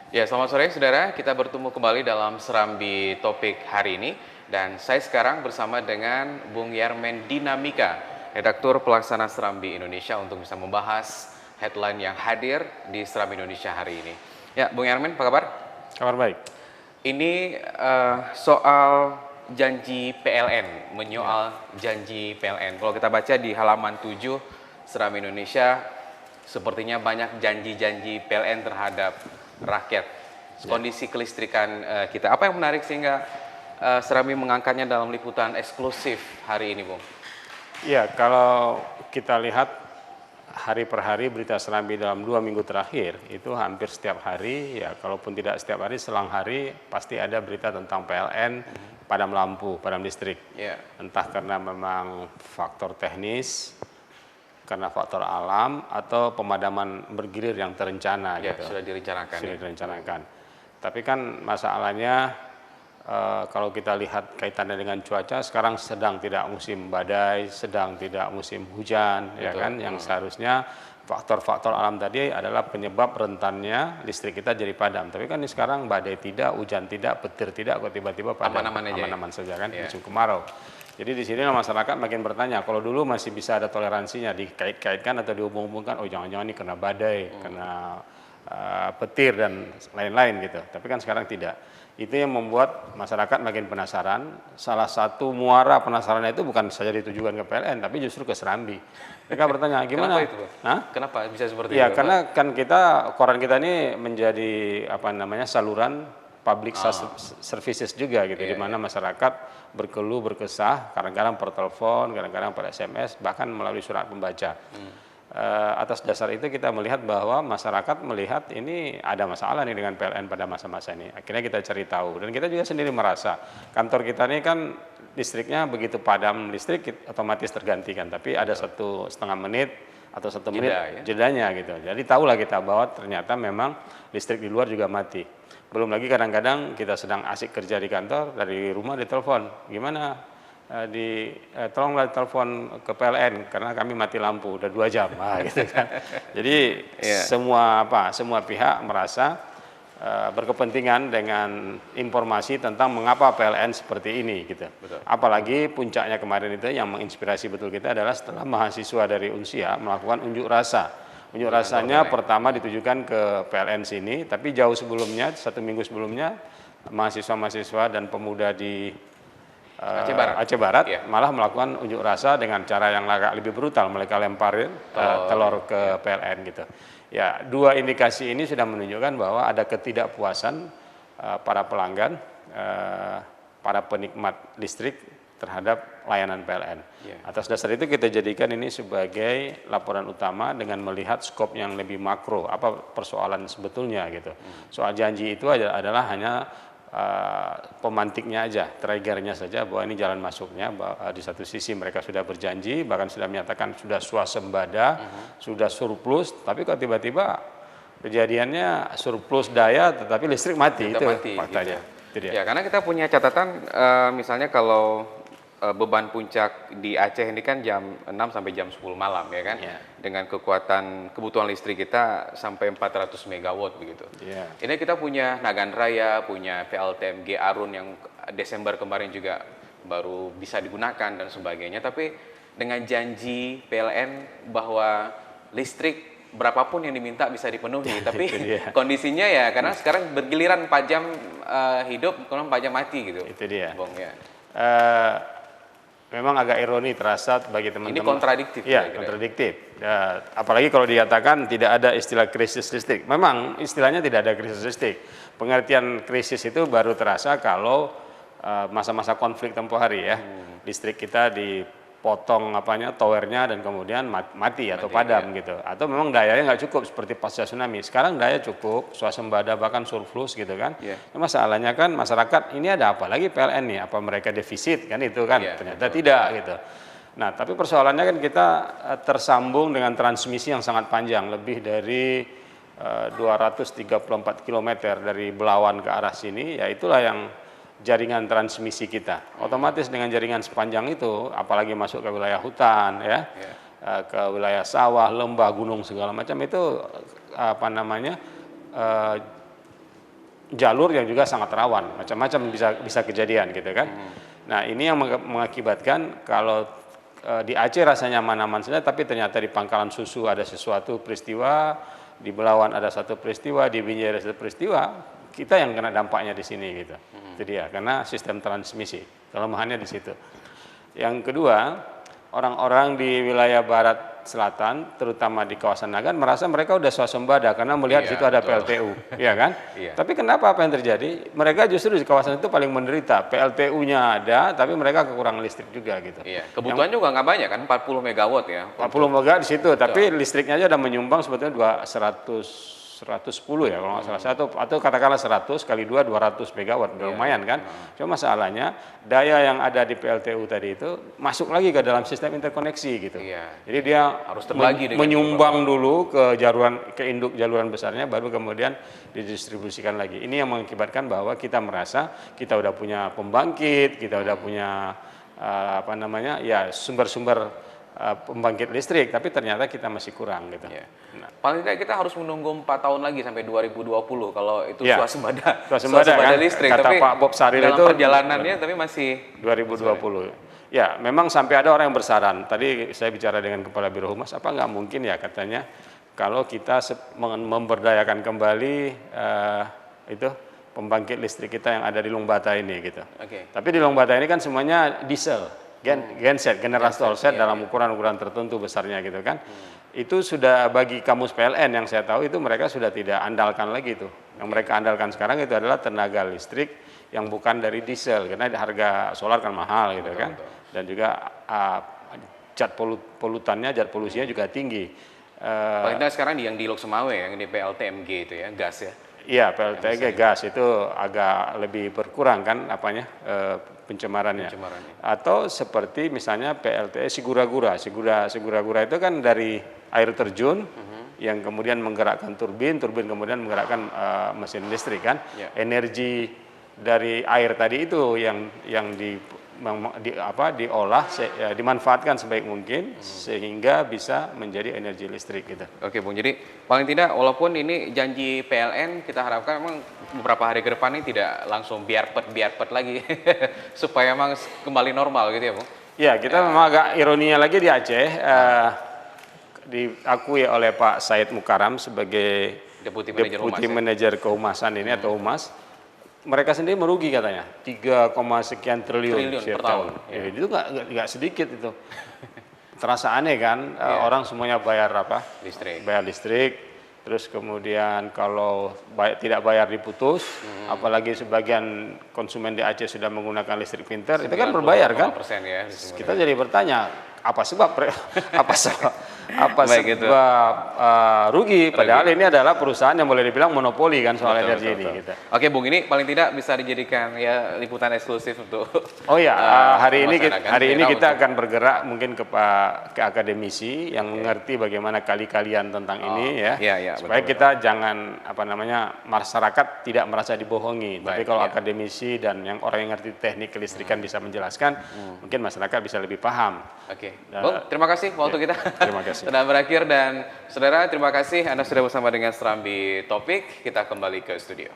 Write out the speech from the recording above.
Ya, selamat sore saudara. Kita bertemu kembali dalam Serambi Topik hari ini. Dan saya sekarang bersama dengan Bung Yarmen Dinamika, Redaktur Pelaksana Serambi Indonesia untuk bisa membahas headline yang hadir di Serambi Indonesia hari ini. Ya, Bung Yarmen, apa kabar? Kabar baik. Ini soal janji PLN, menyoal janji PLN. Kalau kita baca di halaman 7 Serambi Indonesia, sepertinya banyak janji-janji PLN terhadap rakyat. Kondisi kelistrikan kita. Apa yang menarik sehingga Serambi mengangkatnya dalam liputan eksklusif hari ini, Bung? Ya, kalau kita lihat hari per hari berita Serambi dalam 2 minggu terakhir, itu hampir setiap hari, ya kalaupun tidak setiap hari, selang hari pasti ada berita tentang PLN, padam lampu, padam listrik. Entah karena memang faktor teknis, karena faktor alam, atau pemadaman bergilir yang terencana. Gitu. Sudah direncanakan. Sudah direncanakan. Tapi kan masalahnya kalau kita lihat kaitannya dengan cuaca, sekarang sedang tidak musim badai, sedang tidak musim hujan, ya kan? Yang seharusnya faktor-faktor alam tadi adalah penyebab rentannya listrik kita jadi padam. Tapi kan ini sekarang badai tidak, hujan tidak, petir tidak, kok tiba-tiba padam. Aman-aman saja kan, musim kemarau. Jadi di sini masyarakat makin bertanya, kalau dulu masih bisa ada toleransinya, dikait-kaitkan atau dihubung-hubungkan, oh jangan-jangan ini kena badai, kena petir dan lain-lain gitu. Tapi kan sekarang tidak. Itu yang membuat masyarakat makin penasaran. Salah satu muara penasarannya itu bukan saja ditujukan ke PLN, tapi justru ke Serambi. Mereka bertanya, gimana? Kenapa itu, Bang? Kenapa bisa seperti itu? Ya, karena kan koran kita ini menjadi saluran public services juga gitu, di mana masyarakat berkeluh, berkesah, kadang-kadang per telepon, kadang-kadang per SMS, bahkan melalui surat pembaca. Atas dasar itu kita melihat bahwa masyarakat melihat ini ada masalah nih dengan PLN pada masa-masa ini. Akhirnya kita cari tahu, dan kita juga sendiri merasa kantor kita ini kan listriknya begitu padam listrik otomatis tergantikan, tapi ada 1,5 menit atau 1 menit jedanya gitu. Jadi tahulah kita bahwa ternyata memang listrik di luar juga mati. Belum lagi kadang-kadang kita sedang asik kerja di kantor, dari rumah ditelepon, gimana? Tolonglah telepon ke PLN karena kami mati lampu udah 2 jam, gitu kan. Jadi semua pihak merasa berkepentingan dengan informasi tentang mengapa PLN seperti ini gitu. Apalagi puncaknya kemarin itu yang menginspirasi betul kita adalah setelah mahasiswa dari Unsia melakukan unjuk rasa. Unjuk rasanya pertama ditujukan ke PLN sini, tapi jauh sebelumnya, 1 minggu sebelumnya, mahasiswa-mahasiswa dan pemuda di Aceh Barat malah melakukan unjuk rasa dengan cara yang agak lebih brutal. Mereka lemparin telur ke PLN gitu. Ya, 2 indikasi ini sudah menunjukkan bahwa ada ketidakpuasan para pelanggan, para penikmat listrik terhadap layanan PLN. Atas dasar itu kita jadikan ini sebagai laporan utama dengan melihat skop yang lebih makro, apa persoalan sebetulnya gitu. Soal janji itu adalah hanya pemantiknya aja, triggernya saja bahwa ini jalan masuknya. Di satu sisi mereka sudah berjanji, bahkan sudah menyatakan sudah swasembada, sudah surplus, tapi kok tiba-tiba kejadiannya surplus daya tetapi listrik mati, itu faktanya. Gitu ya. Karena kita punya catatan misalnya kalau beban puncak di Aceh ini kan jam 6 sampai jam 10 malam ya kan, dengan kekuatan kebutuhan listrik kita sampai 400 megawatt begitu. Ini kita punya Nagan Raya, punya PLTMG Arun yang Desember kemarin juga baru bisa digunakan dan sebagainya, tapi dengan janji PLN bahwa listrik berapapun yang diminta bisa dipenuhi, tapi kondisinya ya karena sekarang bergiliran 4 jam hidup, kemudian 4 jam mati gitu. Itu dia. Bung, memang agak ironi terasa bagi teman-teman. Ini kontradiktif. Ya, kontradiktif. Ya, apalagi kalau dikatakan tidak ada istilah krisis listrik. Memang istilahnya tidak ada krisis listrik. Pengertian krisis itu baru terasa kalau masa-masa konflik tempoh hari ya. Listrik kita dipotong towernya dan kemudian mati atau padam gitu. Atau memang dayanya nggak cukup seperti pasca tsunami. Sekarang daya cukup, swasembada bahkan surplus gitu kan. Masalahnya kan masyarakat ini ada apa lagi PLN nih? Apa mereka defisit kan itu kan? Ternyata tidak gitu. Nah, tapi persoalannya kan kita tersambung dengan transmisi yang sangat panjang, lebih dari 234 km dari Belawan ke arah sini, ya itulah yang jaringan transmisi kita. Otomatis dengan jaringan sepanjang itu, apalagi masuk ke wilayah hutan ya, ke wilayah sawah, lembah, gunung segala macam itu jalur yang juga sangat rawan, macam-macam bisa kejadian gitu kan. Nah ini yang mengakibatkan kalau di Aceh rasanya aman-aman saja, tapi ternyata di Pangkalan Susu ada sesuatu peristiwa, di Belawan ada satu peristiwa, di Binjai ada satu peristiwa, kita yang kena dampaknya di sini gitu. Itu dia, karena sistem transmisi, kelemahannya di situ. Yang kedua, orang-orang di wilayah barat selatan, terutama di kawasan Nagan, merasa mereka udah swasembada karena melihat di situ ada PLTU, ya kan? Tapi kenapa apa yang terjadi? Mereka justru di kawasan itu paling menderita. PLTU-nya ada, tapi mereka kekurangan listrik juga gitu. Iya, kebutuhan juga nggak banyak kan, 40 megawatt ya. 40 megawatt di situ, tapi listriknya aja udah menyumbang sebetulnya 110 ya kalau nggak salah, atau katakanlah 100 kali 2 200 megawatt, udah lumayan kan. Cuma masalahnya daya yang ada di PLTU tadi itu masuk lagi ke dalam sistem interkoneksi gitu. Jadi dia harus terbagi menyumbang dulu ke induk jaluran besarnya, baru kemudian didistribusikan lagi. Ini yang mengakibatkan bahwa kita merasa kita udah punya pembangkit, kita udah punya sumber-sumber pembangkit listrik, tapi ternyata kita masih kurang gitu. Nah, paling tidak kita harus menunggu 4 tahun lagi sampai 2020 kalau itu swasembada kan? listrik. Kata tapi Pak Bob Saril dalam itu perjalanannya tapi masih 2020. Ya, memang sampai ada orang yang bersaran. Tadi saya bicara dengan Kepala Biro Humas, apa nggak mungkin ya katanya kalau kita memberdayakan kembali itu pembangkit listrik kita yang ada di Lungbata ini gitu. Tapi di Lungbata ini kan semuanya diesel. Genset, generator set dalam ukuran-ukuran tertentu besarnya gitu kan. Itu sudah bagi kamus PLN yang saya tahu itu mereka sudah tidak andalkan lagi tuh. Yang mereka andalkan sekarang itu adalah tenaga listrik yang bukan dari diesel karena harga solar kan mahal gitu kan. Dan juga zat polutannya, zat polusinya juga tinggi. Paling tidak sekarang yang di Lok Semawe yang di PLTMG itu ya, gas ya. Iya, PLTG gas itu agak lebih berkurang kan pencemarannya. Atau seperti misalnya PLTE Sigura-Gura itu kan dari air terjun yang kemudian menggerakkan turbin kemudian menggerakkan mesin listrik kan. Energi dari air tadi itu yang diolah, dimanfaatkan sebaik mungkin sehingga bisa menjadi energi listrik gitu. Oke Bung, jadi paling tidak walaupun ini janji PLN, kita harapkan memang beberapa hari ke depan ini tidak langsung biarpet lagi supaya memang kembali normal gitu ya Bung. Ya, kita memang agak ironinya lagi di Aceh diakui oleh Pak Said Mukaram sebagai Deputi Manajer Kehumasan ini atau Humas. Mereka sendiri merugi katanya 3, sekian triliun per tahun. Itu nggak sedikit itu. Terasa aneh kan, orang semuanya bayar bayar listrik, terus kemudian kalau tidak bayar diputus, apalagi sebagian konsumen di Aceh sudah menggunakan listrik pintar, itu kan berbayar kan? Kita jadi bertanya, apa sebab rugi? Padahal ini adalah perusahaan yang boleh dibilang monopoli kan soal energi ini. Gitu. Oke Bung, ini paling tidak bisa dijadikan ya liputan eksklusif untuk. Oh ya, hari ini kita akan bergerak mungkin ke akademisi yang mengerti bagaimana kali-kalian tentang ini ya. Supaya kita jangan masyarakat tidak merasa dibohongi. Tapi kalau akademisi dan yang orang yang ngerti teknik kelistrikan bisa menjelaskan, mungkin masyarakat bisa lebih paham. Bung, terima kasih waktu kita. Terima kasih. Sudah berakhir dan saudara terima kasih Anda sudah bersama dengan Serambi Topik. Kita kembali ke studio.